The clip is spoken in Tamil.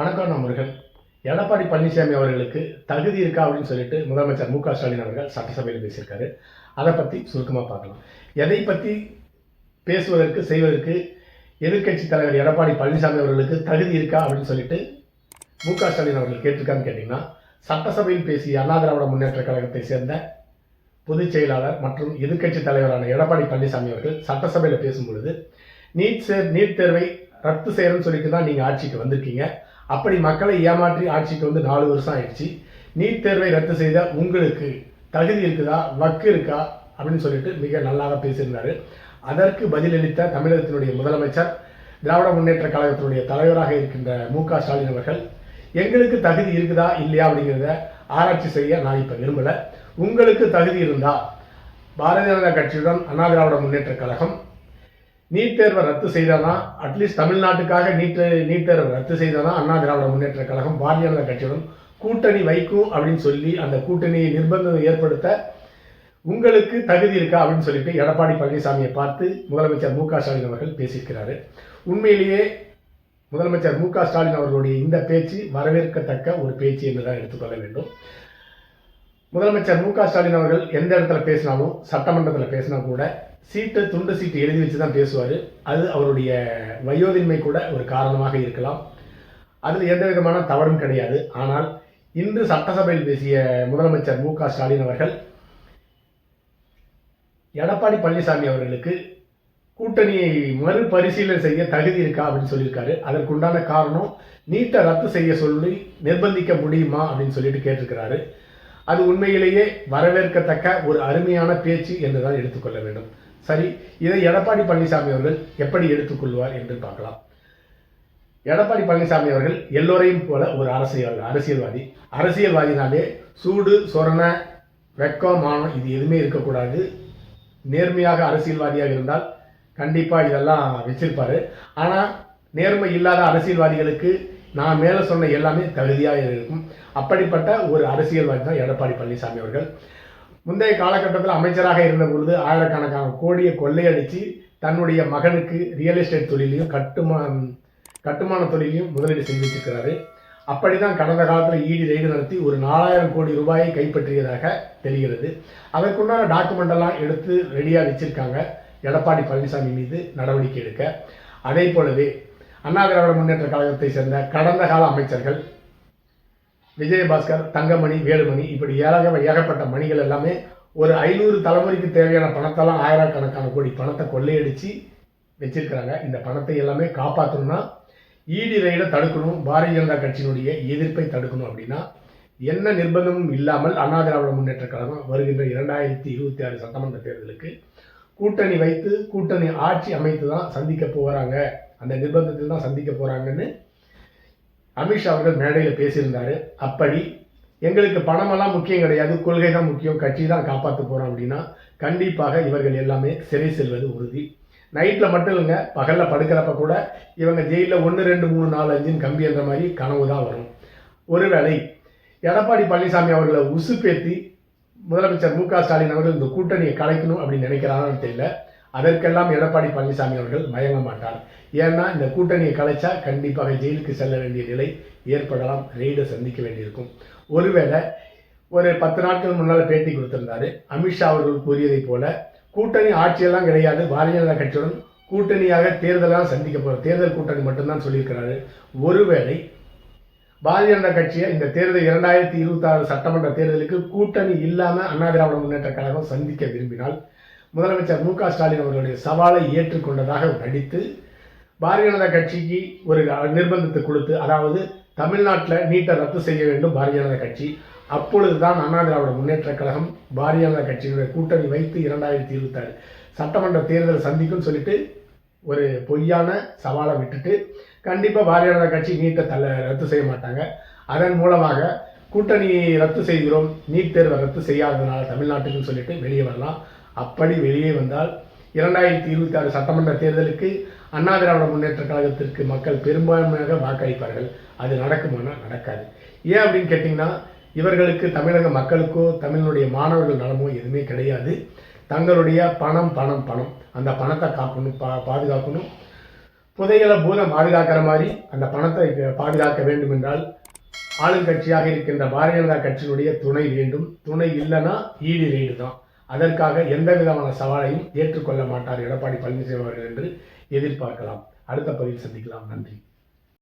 வணக்கம் நண்பர்கள். எடப்பாடி பழனிசாமி அவர்களுக்கு தகுதி இருக்கா அப்படின்னு சொல்லிட்டு முதலமைச்சர் மு.க.ஸ்டாலின் அவர்கள் சட்டசபையில் பேசியிருக்காரு. அதை பற்றி சுருக்கமாக பார்க்கலாம். எதை பற்றி பேசுவதற்கு செய்வதற்கு எதிர்க்கட்சி தலைவர் எடப்பாடி பழனிசாமி அவர்களுக்கு தகுதி இருக்கா அப்படின்னு சொல்லிட்டு மு.க.ஸ்டாலின் அவர்கள் கேட்டிருக்கான்னு கேட்டிங்கன்னா, சட்டசபையில் பேசிய அண்ணா திராவிட முன்னேற்ற கழகத்தை சேர்ந்த பொதுச் செயலாளர் மற்றும் எதிர்க்கட்சி தலைவரான எடப்பாடி பழனிசாமி அவர்கள் சட்டசபையில் பேசும்பொழுது நீட் தேர்வை ரத்து செய்யறன்னு சொல்லிட்டு தான் நீங்கள் ஆட்சிக்கு வந்திருக்கீங்க. அப்படி மக்களை ஏமாற்றி ஆட்சிக்கு வந்து 4 வருஷம் ஆயிடுச்சு. நீட் தேர்வை ரத்து செய்த உங்களுக்கு தகுதி இருக்குதா, வக்கு இருக்கா அப்படின்னு சொல்லிட்டு மிக நல்லாக பேசியிருந்தாரு. அதற்கு பதிலளித்த தமிழகத்தினுடைய முதலமைச்சர், திராவிட முன்னேற்ற கழகத்தினுடைய தலைவராக இருக்கின்ற மு.க.ஸ்டாலின் அவர்கள், எங்களுக்கு தகுதி இருக்குதா இல்லையா அப்படிங்கிறத ஆராய்ச்சி செய்ய நான் இப்போ விரும்பலை. உங்களுக்கு தகுதி இருந்தா பாரதிய ஜனதா கட்சியுடன் அண்ணா திராவிட முன்னேற்ற கழகம் நீட் தேர்வை ரத்து செய்தாதான், அட்லீஸ்ட் தமிழ்நாட்டுக்காக நீட் தேர்வை ரத்து செய்தாதான் அண்ணா திராவிட முன்னேற்ற கழகம் பாரதிய ஜனதா கட்சியுடன் கூட்டணி வைக்கும் அப்படின்னு சொல்லி அந்த கூட்டணியை நிர்பந்தம் ஏற்படுத்த உங்களுக்கு தகுதி இருக்கா அப்படின்னு சொல்லிட்டு எடப்பாடி பழனிசாமியை பார்த்து முதலமைச்சர் மு.க.ஸ்டாலின் அவர்கள் பேசியிருக்கிறாரு. உண்மையிலேயே முதலமைச்சர் மு.க.ஸ்டாலின் அவர்களுடைய இந்த பேச்சு வரவேற்கத்தக்க ஒரு பேச்சு என்றுதான் எடுத்துக்கொள்ள வேண்டும். முதலமைச்சர் மு.க.ஸ்டாலின் அவர்கள் எந்த இடத்துல பேசினாலும், சட்டமன்றத்தில் பேசினா கூட துண்டு சீட்டு எழுதி வச்சு தான் பேசுவார். அது அவருடைய வயோதின்மை கூட ஒரு காரணமாக இருக்கலாம். அதில் எந்த விதமான தவறும் கிடையாது. ஆனால் இன்று சட்டசபையில் பேசிய முதலமைச்சர் மு.க.ஸ்டாலின் அவர்கள் எடப்பாடி பழனிசாமி அவர்களுக்கு கூட்டணியை மறுபரிசீலனை செய்ய தகுதி இருக்கா அப்படின்னு சொல்லியிருக்காரு. அதற்குண்டான காரணம், நீட்டை ரத்து செய்ய சொல்லி நிர்பந்திக்க முடியுமா அப்படின்னு சொல்லிட்டு கேட்டிருக்கிறாரு. அது உண்மையிலேயே வரவேற்கத்தக்க ஒரு அருமையான பேச்சு என்றுதான் எடுத்துக்கொள்ள வேண்டும். சரி, இதை எடப்பாடி பழனிசாமி அவர்கள் எப்படி எடுத்துக்கொள்வார் என்று பார்க்கலாம். எடப்பாடி பழனிசாமி அவர்கள் எல்லோரையும் போல ஒரு அரசியல்வாதி. அரசியல்வாதினாலே சூடு, சொரண, வெக்கம், மானம் இது எதுவுமே இருக்கக்கூடாது. நேர்மையாக அரசியல்வாதியாக இருந்தால் கண்டிப்பாக இதெல்லாம் வச்சிருப்பாரு. ஆனால் நேர்மை இல்லாத அரசியல்வாதிகளுக்கு நான் மேலே சொன்ன எல்லாமே தகுதியாக இருக்கும். அப்படிப்பட்ட ஒரு அரசியல்வாதி தான் எடப்பாடி பழனிசாமி அவர்கள். முந்தைய காலகட்டத்தில் அமைச்சராக இருந்த பொழுது ஆயிரக்கணக்கான கோடியை கொள்ளையடித்து தன்னுடைய மகனுக்கு ரியல் எஸ்டேட் தொழிலையும் கட்டுமான தொழிலையும் முதலீடு செஞ்சு வச்சிருக்கிறாரு. அப்படிதான் கடந்த காலத்தில் ஈடி ரெய்டு நடத்தி ஒரு 4000 கோடி ரூபாயை கைப்பற்றியதாக தெரிகிறது. அதற்குண்டான டாக்குமெண்டெல்லாம் எடுத்து ரெடியாக வச்சிருக்காங்க எடப்பாடி பழனிசாமி மீது நடவடிக்கை எடுக்க. அதே போலவே அண்ணா திராவிட முன்னேற்ற கழகத்தை சேர்ந்த கடந்த கால அமைச்சர்கள் விஜயபாஸ்கர், தங்கமணி, வேலுமணி, இப்படி ஏகப்பட்ட மணிகள் எல்லாமே ஒரு 500 தலைமுறைக்கு தேவையான பணத்தெல்லாம் ஆயிரக்கணக்கான கோடி பணத்தை கொள்ளையடிச்சு வச்சிருக்கிறாங்க. இந்த பணத்தை எல்லாமே காப்பாற்றணும்னா ஈடி ரெய்டை தடுக்கணும், பாரதிய ஜனதா கட்சியினுடைய எதிர்ப்பை தடுக்கணும். அப்படின்னா என்ன நிர்பந்தமும் இல்லாமல் அண்ணா திராவிட முன்னேற்ற கழகம் வருகின்ற 2026 சட்டமன்ற தேர்தலுக்கு கூட்டணி வைத்து கூட்டணி ஆட்சி அமைத்து தான் சந்திக்க போகிறாங்க, அந்த நிர்பந்தத்தில் தான் சந்திக்க போகிறாங்கன்னு அமித்ஷா அவர்கள் மேடையில் பேசியிருந்தாரு. அப்படி எங்களுக்கு பணமெல்லாம் முக்கியம் கிடையாது, கொள்கை தான் முக்கியம், கட்சி தான் காப்பாற்ற போகிறோம் அப்படின்னா கண்டிப்பாக இவர்கள் எல்லாமே சிறை செல்வது உறுதி. நைட்டில் மட்டும் இல்லைங்க, பகலில் படுக்கிறப்ப கூட இவங்க ஜெயிலில் 1, 2, 3, 4, 5 கம்பி என்ற மாதிரி கனவு தான் வரும். ஒருவேளை எடப்பாடி பழனிசாமி அவர்களை உசுப்பேற்றி முதலமைச்சர் மு.க.ஸ்டாலின் அவர்கள் இந்த கூட்டணியை கலைக்கணும் அப்படின்னு நினைக்கிறாங்கன்னு தெரியல. அதற்கெல்லாம் எடப்பாடி பழனிசாமி அவர்கள் மயங்க மாட்டார். ஏன்னா இந்த கூட்டணியை கலைச்சா கண்டிப்பாக ஜெயிலுக்கு செல்ல வேண்டிய நிலை ஏற்படலாம், ரெய்டை சந்திக்க வேண்டியிருக்கும். ஒருவேளை ஒரு 10 நாட்கள் முன்னால் பேட்டி கொடுத்திருந்தாரு. அமித்ஷா அவர்கள் கூறியதை போல கூட்டணி ஆட்சியெல்லாம் கிடையாது, பாரதிய ஜனதா கட்சியுடன் கூட்டணியாக தேர்தலாம் சந்திக்க போகிற தேர்தல் கூட்டணி மட்டும்தான் சொல்லியிருக்கிறாரு. ஒருவேளை பாரதிய ஜனதா கட்சியை இந்த தேர்தல் 2026 சட்டமன்ற தேர்தலுக்கு கூட்டணி இல்லாமல் அண்ணா திராவிட முன்னேற்ற கழகம் சந்திக்க விரும்பினால் முதலமைச்சர் மு.க.ஸ்டாலின் அவர்களுடைய சவாலை ஏற்றுக்கொண்டதாக நடித்து பாரதிய ஜனதா கட்சிக்கு ஒரு நிர்பந்தத்தை கொடுத்து, அதாவது தமிழ்நாட்டில் நீட்டை ரத்து செய்ய வேண்டும் பாரதிய ஜனதா கட்சி. அப்பொழுதுதான் அண்ணா திராவிட முன்னேற்ற கழகம் பாரதிய ஜனதா கட்சியினுடைய கூட்டணி வைத்து 2026 சட்டமன்ற தேர்தல் சந்திக்கும் சொல்லிட்டு ஒரு பொய்யான சவாலை விட்டுட்டு கண்டிப்பாக பாரதிய ஜனதா கட்சி நீட்டை ரத்து செய்ய மாட்டாங்க. அதன் மூலமாக கூட்டணியை ரத்து செய்கிறோம், நீட் தேர்வை ரத்து செய்யாததுனால தமிழ்நாட்டுக்குன்னு சொல்லிட்டு வெளியே வரலாம். அப்படி வெளியே வந்தால் 2026 சட்டமன்ற தேர்தலுக்கு அண்ணா திராவிட முன்னேற்ற கழகத்திற்கு மக்கள் பெரும்பான்மையாக வாக்களிப்பார்கள். அது நடக்குமானா நடக்காது. ஏன் அப்படின்னு கேட்டிங்கன்னா, இவர்களுக்கு தமிழக மக்களுக்கோ தமிழனுடைய மாணவர்கள் நலமோ எதுவுமே கிடையாது. தங்களுடைய பணம் பணம் பணம் அந்த பணத்தை காக்கணும், பாதுகாக்கணும். புதையலை பூதம் பாதுகாக்கிற மாதிரி அந்த பணத்தை பாதுகாக்க வேண்டும் என்றால் ஆளுங்கட்சியாக இருக்கின்ற பாரதிய ஜனதா கட்சியினுடைய துணை வேண்டும். துணை இல்லைன்னா ஈடு ரெய்டு தான். அதற்காக எந்த விதமான சவாலையும் ஏற்றுக்கொள்ள மாட்டார் எடப்பாடி பழனிசாமி அவர்கள் என்று எதிர்பார்க்கலாம். அடுத்த பதிவில் சந்திக்கலாம். நன்றி.